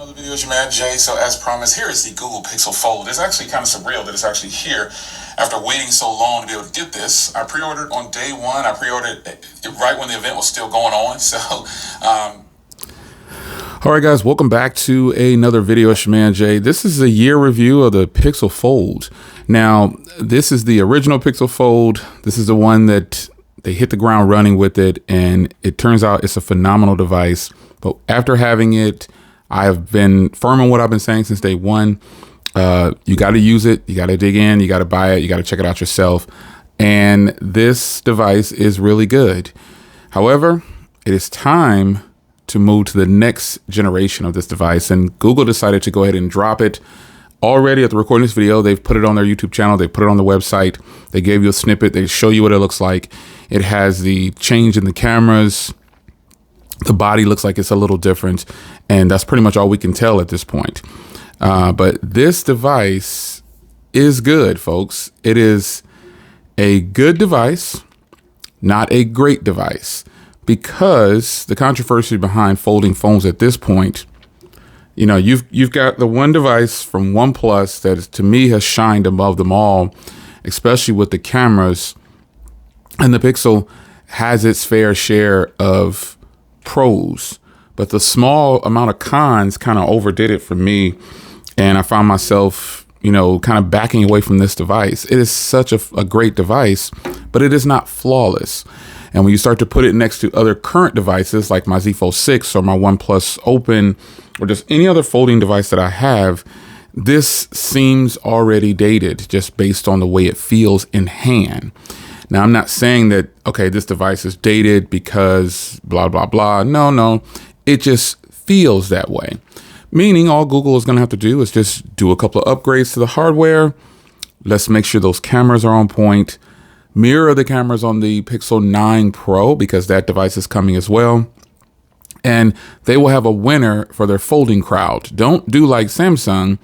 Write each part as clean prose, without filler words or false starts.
Another video, it's your man Jay. So as promised, here is the Google Pixel Fold. It's actually kind of surreal that it's actually here after waiting so long to be able to get this. I pre-ordered on day one. I pre-ordered it right when the event was still going on. So, all right, guys, welcome back to another video. It's your man Jay. This is a year review of the Pixel Fold. Now, this is the original Pixel Fold. This is the one that they hit the ground running with it, and it turns out it's a phenomenal device. But after having it, I've been firm on what I've been saying since day one. You got to use it. You got to dig in. You got to buy it. You got to check it out yourself. And this device is really good. However, it is time to move to the next generation of this device. And Google decided to go ahead and drop it. Already at the recording of this video, they've put it on their YouTube channel. They put it on the website. They gave you a snippet. They show you what it looks like. It has the change in the cameras. The body looks like it's a little different, and that's pretty much all we can tell at this point. But this device is good, folks. It is a good device, not a great device, because the controversy behind folding phones at this point, you know, you've got the one device from OnePlus that to me has shined above them all, especially with the cameras, and the Pixel has its fair share of pros, but the small amount of cons kind of overdid it for me, and I found myself, you know, kind of backing away from this device. It is such a great device, but it is not flawless. And when you start to put it next to other current devices like my Z Fold 6 or my OnePlus Open or just any other folding device that I have, this seems already dated just based on the way it feels in hand. Now, I'm not saying that, okay, this device is dated because blah, blah, blah. No, it just feels that way. Meaning all Google is going to have to do is just do a couple of upgrades to the hardware. Let's make sure those cameras are on point. Mirror the cameras on the Pixel 9 Pro because that device is coming as well. And they will have a winner for their folding crowd. Don't do like Samsung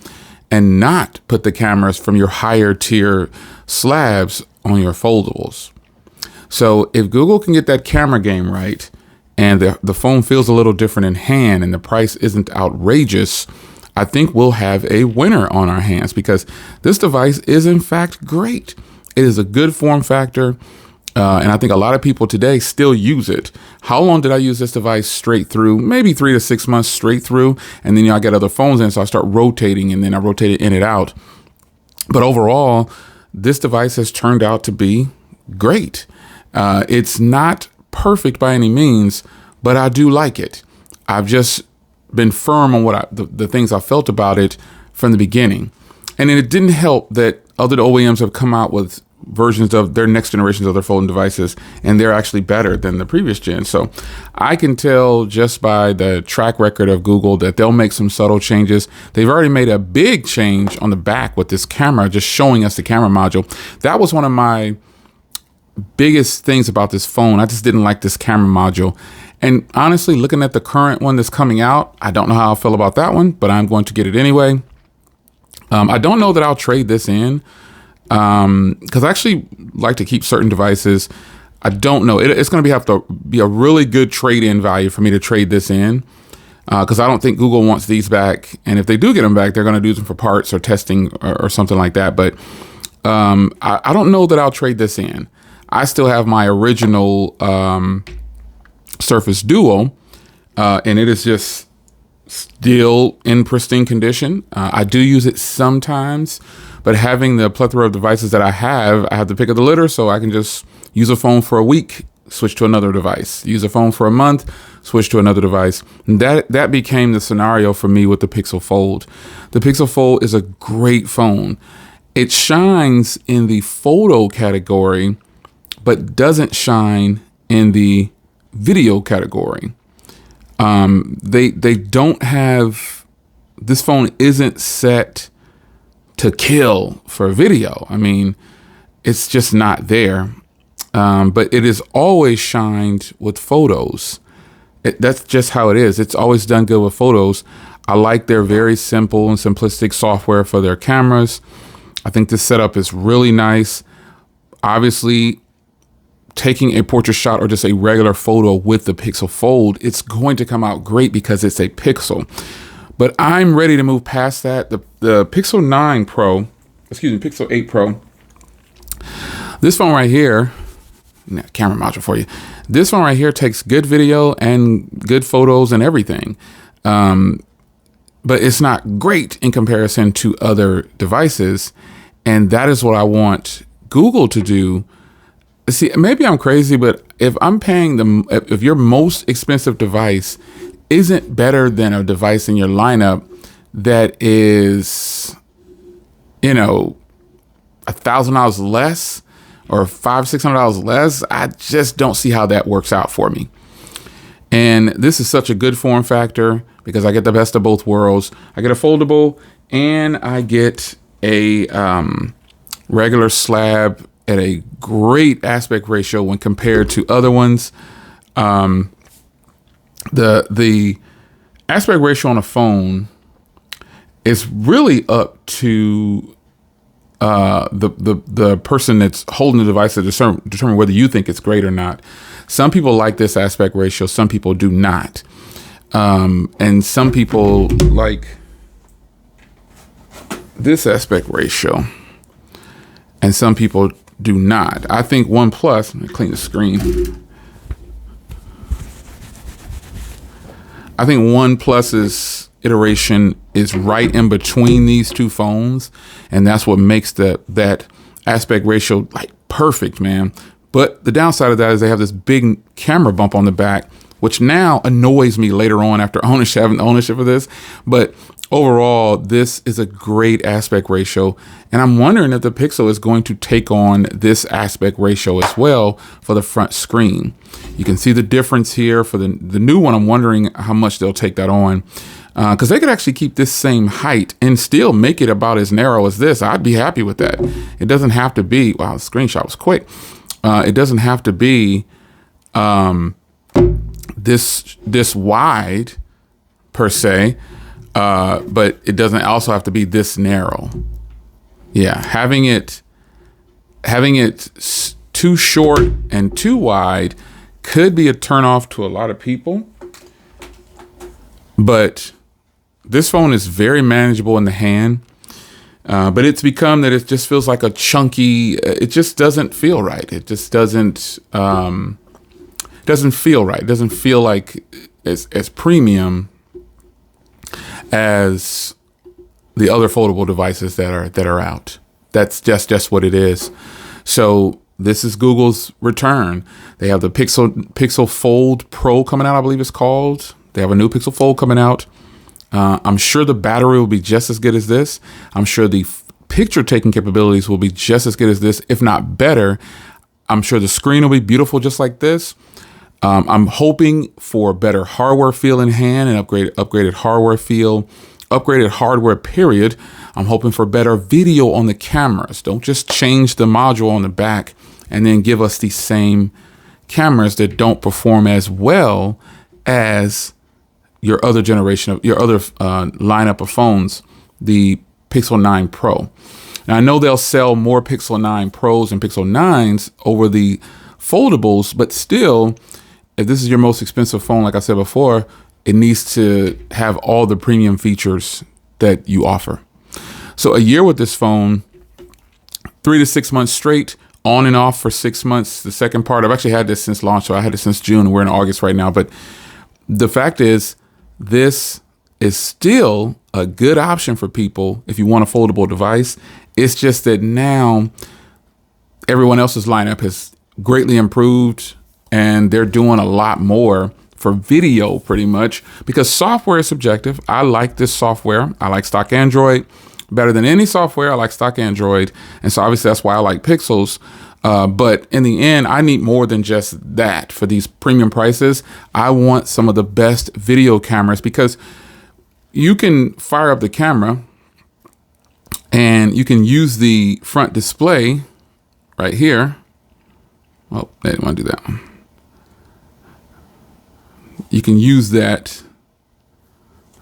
and not put the cameras from your higher tier slabs on your foldables. So if Google can get that camera game right and the phone feels a little different in hand and the price isn't outrageous, I think we'll have a winner on our hands because this device is in fact great. It is a good form factor. And I think a lot of people today still use it. How long did I use this device straight through? Maybe 3 to 6 months straight through. And then, you know, I get other phones in, so I start rotating and then I rotate it in and out. But overall, this device has turned out to be great. It's not perfect by any means, but I do like it. I've just been firm on what the things I felt about it from the beginning. And it didn't help that other OEMs have come out with versions of their next generations of their folding devices, and they're actually better than the previous gen. So I can tell just by the track record of Google that they'll make some subtle changes. They've already made a big change on the back with this camera, just showing us the camera module. That was one of my biggest things about this phone. I just didn't like this camera module. And honestly, looking at the current one that's coming out, I don't know how I feel about that one, but I'm going to get it anyway. I don't know that I'll trade this in. Because I actually like to keep certain devices. I don't know. It's going to have to be a really good trade-in value for me to trade this in. Because I don't think Google wants these back. And if they do get them back, they're going to use them for parts or testing or something like that. But I don't know that I'll trade this in. I still have my original Surface Duo. And it is just still in pristine condition. I do use it sometimes. But having the plethora of devices that I have the pick of the litter, so I can just use a phone for a week, switch to another device. Use a phone for a month, switch to another device. And that became the scenario for me with the Pixel Fold. The Pixel Fold is a great phone. It shines in the photo category, but doesn't shine in the video category. They don't have, this phone isn't set to kill for video. I mean, it's just not there. But it is always shined with photos. That's just how it is. It's always done good with photos. I like their very simple and simplistic software for their cameras. I think this setup is really nice. Obviously, taking a portrait shot or just a regular photo with the Pixel Fold, it's going to come out great because it's a Pixel. But I'm ready to move past that. The Pixel 9 Pro, Pixel 8 Pro, this phone right here, camera module for you. This one right here takes good video and good photos and everything. But it's not great in comparison to other devices. And that is what I want Google to do. See, maybe I'm crazy, but if I'm paying them, if your most expensive device isn't better than a device in your lineup that is, $1,000 less or $500-$600 less, I just don't see how that works out for me. And this is such a good form factor because I get the best of both worlds. I get a foldable and I get a regular slab at a great aspect ratio when compared to other ones. The aspect ratio on a phone is really up to the person that's holding the device to determine whether you think it's great or not. Some people like this aspect ratio, some people do not. And some people like this aspect ratio, and some people do not. I think OnePlus, let me clean the screen. I think OnePlus's iteration is right in between these two phones, and that's what makes that aspect ratio like perfect, man. But the downside of that is they have this big camera bump on the back, which now annoys me later on after having ownership of this. But overall, this is a great aspect ratio, and I'm wondering if the Pixel is going to take on this aspect ratio as well for the front screen. You can see the difference here for the new one. I'm wondering how much they'll take that on, because they could actually keep this same height and still make it about as narrow as this. I'd be happy with that. It doesn't have to be, wow, the screenshot was quick. It doesn't have to be this wide per se, but it doesn't also have to be this narrow. Yeah, having it too short and too wide could be a turnoff to a lot of people. But this phone is very manageable in the hand. But it's become that it just feels like a chunky, it just doesn't feel right. It just doesn't feel right. It doesn't feel like as premium as the other foldable devices that are out. That's just what it is. So this is Google's return. They have the Pixel Fold Pro coming out, I believe it's called. They have a new Pixel Fold coming out. I'm sure the battery will be just as good as this. I'm sure the picture taking capabilities will be just as good as this, if not better. I'm sure the screen will be beautiful just like this. I'm hoping for better hardware feel in hand and upgraded hardware feel, upgraded hardware period. I'm hoping for better video on the cameras. Don't just change the module on the back and then give us the same cameras that don't perform as well as your other lineup of phones, the Pixel 9 Pro. Now I know they'll sell more Pixel 9 Pros and Pixel 9s over the foldables, but still, if this is your most expensive phone, like I said before, it needs to have all the premium features that you offer. So a year with this phone, 3 to 6 months straight, on and off for 6 months. The second part, I've actually had this since launch, so I had it since June. We're in August right now, but the fact is, this is still a good option for people if you want a foldable device. It's just that now everyone else's lineup has greatly improved and they're doing a lot more for video pretty much because software is subjective. I like this software. I like stock Android better than any software. I like stock Android. And so obviously that's why I like Pixels. But in the end, I need more than just that for these premium prices. I want some of the best video cameras because you can fire up the camera and you can use the front display right here. Oh, I didn't want to do that one. You can use that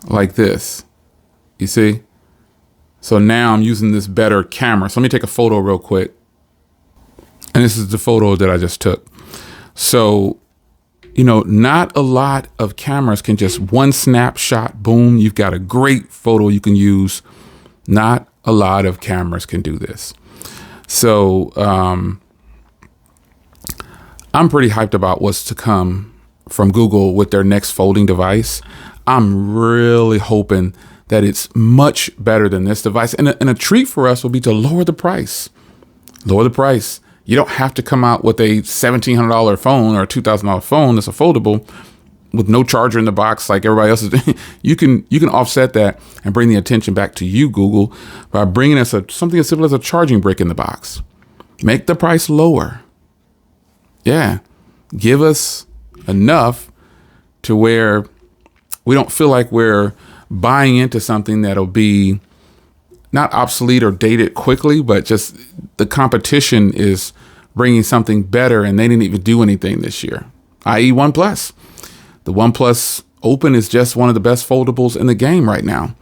like this, you see? So now I'm using this better camera. So let me take a photo real quick. And this is the photo that I just took. So Not a lot of cameras can just one snapshot, boom, you've got a great photo you can use. Not a lot of cameras can do this. So I'm pretty hyped about what's to come from Google with their next folding device. I'm really hoping that it's much better than this device. And a treat for us will be to lower the price. Lower the price. You don't have to come out with a $1,700 phone or a $2,000 phone that's a foldable with no charger in the box like everybody else is. You can offset that and bring the attention back to you, Google, by bringing us something as simple as a charging brick in the box. Make the price lower. Yeah, give us enough to where we don't feel like we're buying into something that'll be not obsolete or dated quickly, but just the competition is bringing something better and they didn't even do anything this year, i.e. OnePlus. The OnePlus Open is just one of the best foldables in the game right now.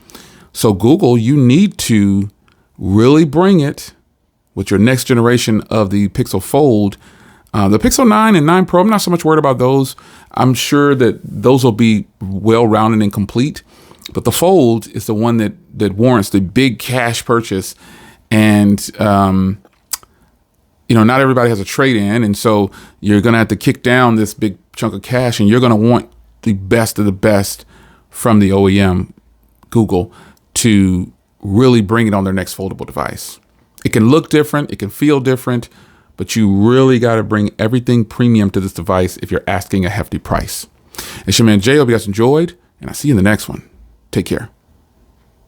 So Google, you need to really bring it with your next generation of the Pixel Fold. The Pixel 9 and 9 Pro, I'm not so much worried about those. I'm sure that those will be well-rounded and complete. But the Fold is the one that warrants the big cash purchase. And, not everybody has a trade-in. And so you're going to have to kick down this big chunk of cash. And you're going to want the best of the best from the OEM, Google, to really bring it on their next foldable device. It can look different. It can feel different. But you really got to bring everything premium to this device if you're asking a hefty price. It's your man Jay. Hope you guys enjoyed. And I'll see you in the next one. Take care.